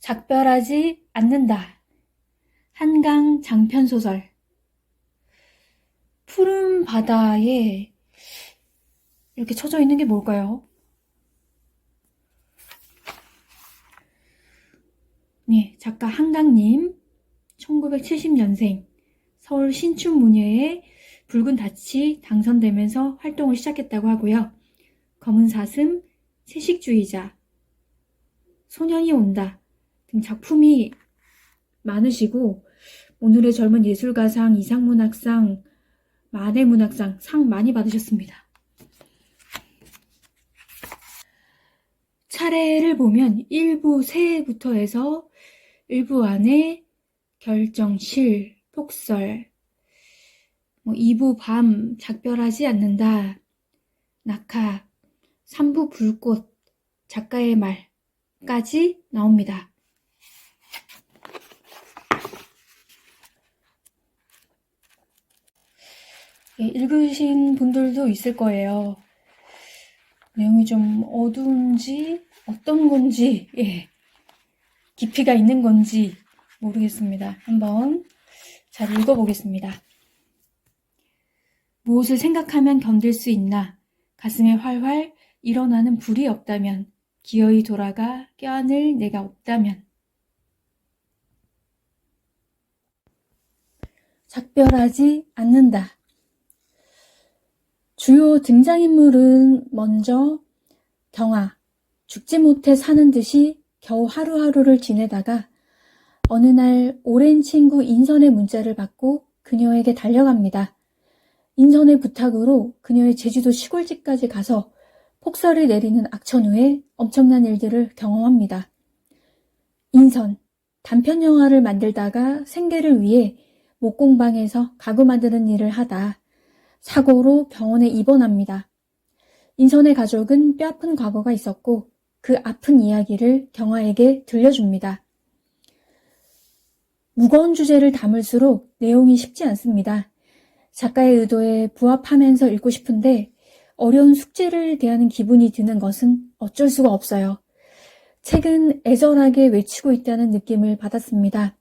작별하지 않는다. 한강 장편소설. 푸른 바다에 이렇게 쳐져 있는 게 뭘까요? 네, 작가 한강님, 1970년생, 서울 신춘문예에 붉은 닻이 당선되면서 활동을 시작했다고 하고요. 검은 사슴, 채식주의자, 소년이 온다 등 작품이 많으시고 오늘의 젊은 예술가상, 이상문학상, 만해문학상 상 많이 받으셨습니다. 차례를 보면 1부 새해부터 해서 1부 안에 결정실, 폭설, 2부 밤, 작별하지 않는다, 낙하, 3부 불꽃, 작가의 말까지 나옵니다. 예, 읽으신 분들도 있을 거예요. 내용이 좀 어두운지 어떤 건지 깊이가 있는 건지 모르겠습니다. 한번 잘 읽어보겠습니다. 무엇을 생각하면 견딜 수 있나? 가슴에 활활 일어나는 불이 없다면, 기어이 돌아가 껴안을 내가 없다면. 작별하지 않는다. 주요 등장인물은 먼저 경아, 죽지 못해 사는 듯이 겨우 하루하루를 지내다가 어느 날 오랜 친구 인선의 문자를 받고 그녀에게 달려갑니다. 인선의 부탁으로 그녀의 제주도 시골집까지 가서 폭설이 내리는 악천후에 엄청난 일들을 경험합니다. 인선, 단편 영화를 만들다가 생계를 위해 목공방에서 가구 만드는 일을 하다 사고로 병원에 입원합니다. 인선의 가족은 뼈아픈 과거가 있었고 그 아픈 이야기를 경아에게 들려줍니다. 무거운 주제를 담을수록 내용이 쉽지 않습니다. 작가의 의도에 부합하면서 읽고 싶은데 어려운 숙제를 대하는 기분이 드는 것은 어쩔 수가 없어요. 책은 애절하게 외치고 있다는 느낌을 받았습니다.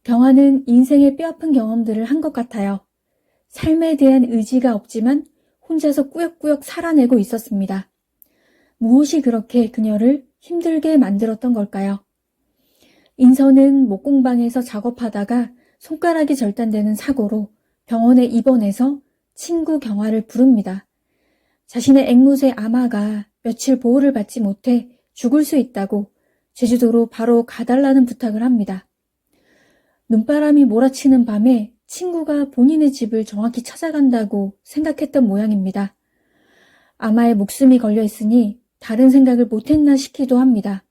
경아는 인생의 뼈아픈 경험들을 한 것 같아요. 삶에 대한 의지가 없지만 혼자서 꾸역꾸역 살아내고 있었습니다. 무엇이 그렇게 그녀를 힘들게 만들었던 걸까요? 인선은 목공방에서 작업하다가 손가락이 절단되는 사고로 병원에 입원해서 친구 경아를 부릅니다. 자신의 앵무새 아마가 며칠 보호를 받지 못해 죽을 수 있다고 제주도로 바로 가달라는 부탁을 합니다. 눈바람이 몰아치는 밤에 친구가 본인의 집을 정확히 찾아간다고 생각했던 모양입니다. 아마의 목숨이 걸려 있으니 다른 생각을 못했나 싶기도 합니다.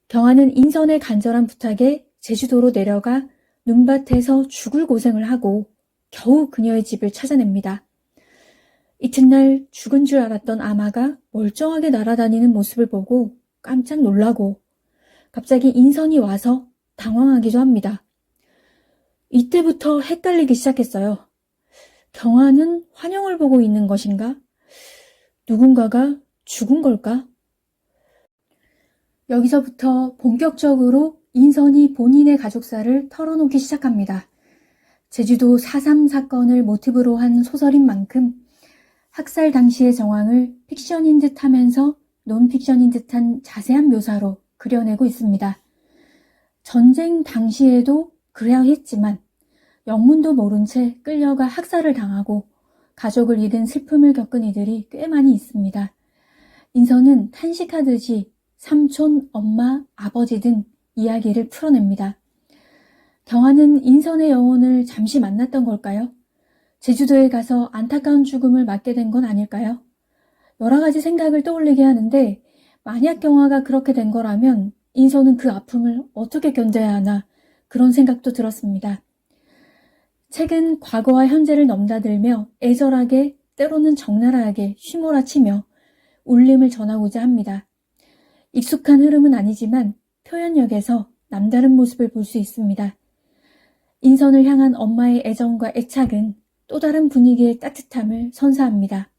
경아는 인선의 간절한 부탁에 제주도로 내려가 눈밭에서 죽을 고생을 하고 겨우 그녀의 집을 찾아냅니다. 이튿날 죽은 줄 알았던 아마가 멀쩡하게 날아다니는 모습을 보고 깜짝 놀라고 갑자기 인선이 와서 당황하기도 합니다. 이때부터 헷갈리기 시작했어요. 경아는 환영을 보고 있는 것인가? 누군가가 죽은 걸까? 여기서부터 본격적으로 인선이 본인의 가족사를 털어놓기 시작합니다. 제주도 4.3 사건을 모티브로 한 소설인 만큼 학살 당시의 정황을 픽션인 듯 하면서 논픽션인 듯한 자세한 묘사로 그려내고 있습니다. 전쟁 당시에도 그래야 했지만 영문도 모른 채 끌려가 학살을 당하고 가족을 잃은 슬픔을 겪은 이들이 꽤 많이 있습니다. 인선은 탄식하듯이 삼촌, 엄마, 아버지 등 이야기를 풀어냅니다. 경아는 인선의 영혼을 잠시 만났던 걸까요? 제주도에 가서 안타까운 죽음을 맞게 된 건 아닐까요? 여러 가지 생각을 떠올리게 하는데 만약 경아가 그렇게 된 거라면 인선은 그 아픔을 어떻게 견뎌야 하나 그런 생각도 들었습니다. 책은 과거와 현재를 넘나들며 애절하게 때로는 적나라하게 휘몰아치며 울림을 전하고자 합니다. 익숙한 흐름은 아니지만 표현력에서 남다른 모습을 볼 수 있습니다. 인선을 향한 엄마의 애정과 애착은 또 다른 분위기의 따뜻함을 선사합니다.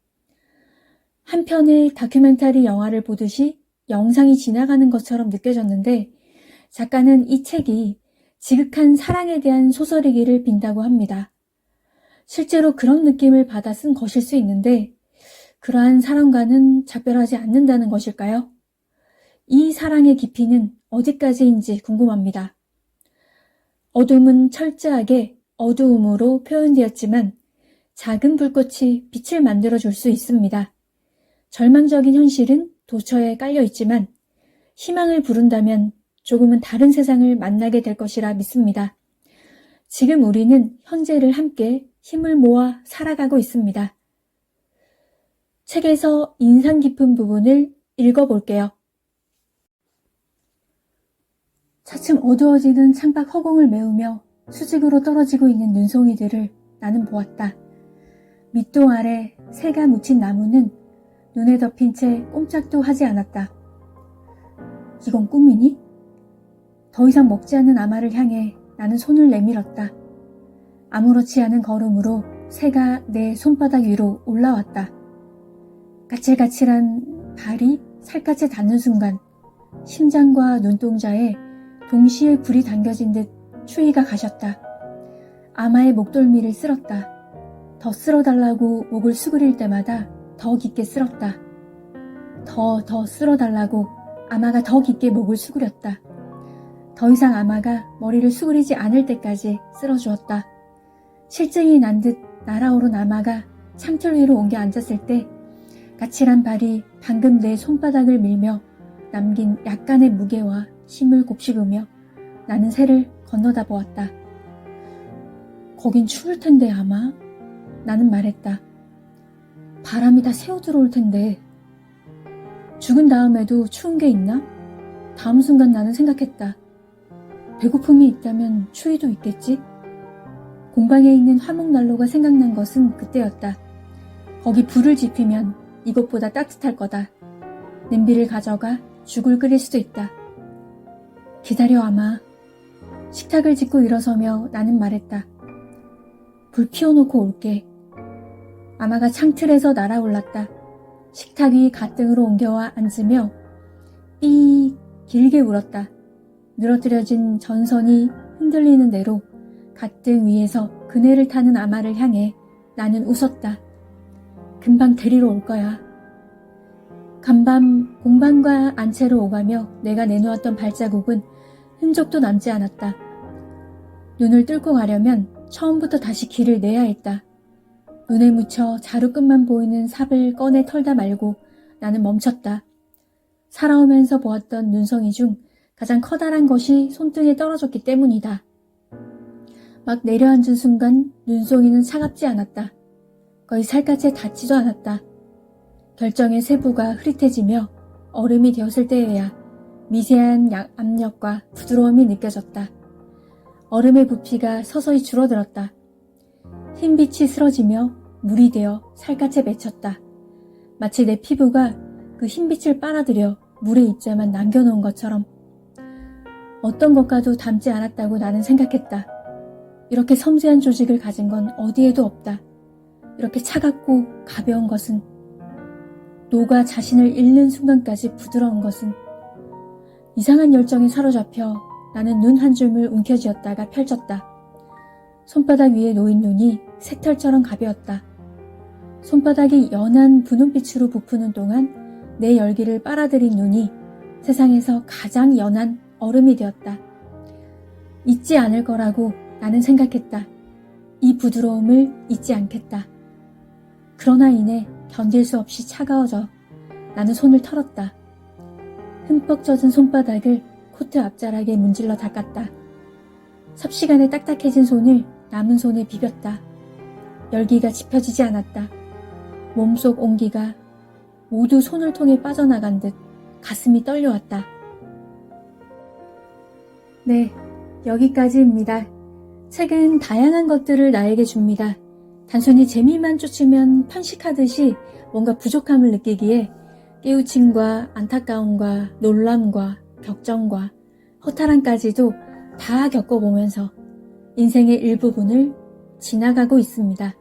한편의 다큐멘터리 영화를 보듯이 영상이 지나가는 것처럼 느껴졌는데 작가는 이 책이 지극한 사랑에 대한 소설이기를 빈다고 합니다. 실제로 그런 느낌을 받아 쓴 것일 수 있는데 그러한 사랑과는 작별하지 않는다는 것일까요? 이 사랑의 깊이는 어디까지인지 궁금합니다. 어둠은 철저하게 어두움으로 표현되었지만 작은 불꽃이 빛을 만들어줄 수 있습니다. 절망적인 현실은 도처에 깔려 있지만 희망을 부른다면 조금은 다른 세상을 만나게 될 것이라 믿습니다. 지금 우리는 현재를 함께 힘을 모아 살아가고 있습니다. 책에서 인상 깊은 부분을 읽어볼게요. 차츰 어두워지는 창밖 허공을 메우며 수직으로 떨어지고 있는 눈송이들을 나는 보았다. 밑동 아래 새가 묻힌 나무는 눈에 덮인 채 꼼짝도 하지 않았다. 이건 꿈이니? 더 이상 먹지 않는 아마를 향해 나는 손을 내밀었다. 아무렇지 않은 걸음으로 새가 내 손바닥 위로 올라왔다. 까칠까칠한 발이 살갗에 닿는 순간 심장과 눈동자에 동시에 불이 당겨진 듯 추위가 가셨다. 아마의 목덜미를 쓸었다. 더 쓸어달라고 목을 수그릴 때마다 더 깊게 쓸었다. 더 쓸어달라고 아마가 더 깊게 목을 수그렸다. 더 이상 아마가 머리를 수그리지 않을 때까지 쓸어주었다. 실증이 난 듯 날아오른 아마가 창틀 위로 옮겨 앉았을 때 까칠한 발이 방금 내 손바닥을 밀며 남긴 약간의 무게와 힘을 곱씹으며 나는 새를 건너다 보았다. 거긴 추울 텐데 아마? 나는 말했다. 바람이 다 새어 들어올 텐데. 죽은 다음에도 추운 게 있나? 다음 순간 나는 생각했다. 배고픔이 있다면 추위도 있겠지? 공방에 있는 화목난로가 생각난 것은 그때였다. 거기 불을 지피면 이것보다 따뜻할 거다. 냄비를 가져가 죽을 끓일 수도 있다. 기다려 아마. 식탁을 짚고 일어서며 나는 말했다. 불 피워놓고 올게. 아마가 창틀에서 날아올랐다. 식탁 위 가등으로 옮겨와 앉으며 삐 길게 울었다. 늘어뜨려진 전선이 흔들리는 대로 가등 위에서 그네를 타는 아마를 향해 나는 웃었다. 금방 데리러 올 거야. 간밤 공방과 안채로 오가며 내가 내놓았던 발자국은 흔적도 남지 않았다. 눈을 뚫고 가려면 처음부터 다시 길을 내야 했다. 눈에 묻혀 자루끝만 보이는 삽을 꺼내 털다 말고 나는 멈췄다. 살아오면서 보았던 눈송이 중 가장 커다란 것이 손등에 떨어졌기 때문이다. 막 내려앉은 순간 눈송이는 차갑지 않았다. 거의 살갗에 닿지도 않았다. 결정의 세부가 흐릿해지며 얼음이 되었을 때에야 미세한 압력과 부드러움이 느껴졌다. 얼음의 부피가 서서히 줄어들었다. 흰빛이 쓰러지며 물이 되어 살갗에 맺혔다. 마치 내 피부가 그 흰빛을 빨아들여 물의 입자만 남겨놓은 것처럼. 어떤 것과도 닮지 않았다고 나는 생각했다. 이렇게 섬세한 조직을 가진 건 어디에도 없다. 이렇게 차갑고 가벼운 것은, 노가 자신을 잃는 순간까지 부드러운 것은. 이상한 열정에 사로잡혀 나는 눈 한 줌을 움켜쥐었다가 펼쳤다. 손바닥 위에 놓인 눈이 새털처럼 가벼웠다. 손바닥이 연한 분홍빛으로 부푸는 동안 내 열기를 빨아들인 눈이 세상에서 가장 연한 얼음이 되었다. 잊지 않을 거라고 나는 생각했다. 이 부드러움을 잊지 않겠다. 그러나 이내 견딜 수 없이 차가워져 나는 손을 털었다. 흠뻑 젖은 손바닥을 코트 앞자락에 문질러 닦았다. 삽시간에 딱딱해진 손을 남은 손에 비볐다. 열기가 지펴지지 않았다. 몸속 온기가 모두 손을 통해 빠져나간 듯 가슴이 떨려왔다. 네, 여기까지입니다. 책은 다양한 것들을 나에게 줍니다. 단순히 재미만 쫓으면 편식하듯이 뭔가 부족함을 느끼기에 깨우침과 안타까움과 놀람과 격정과 허탈함까지도 다 겪어보면서 인생의 일부분을 지나가고 있습니다.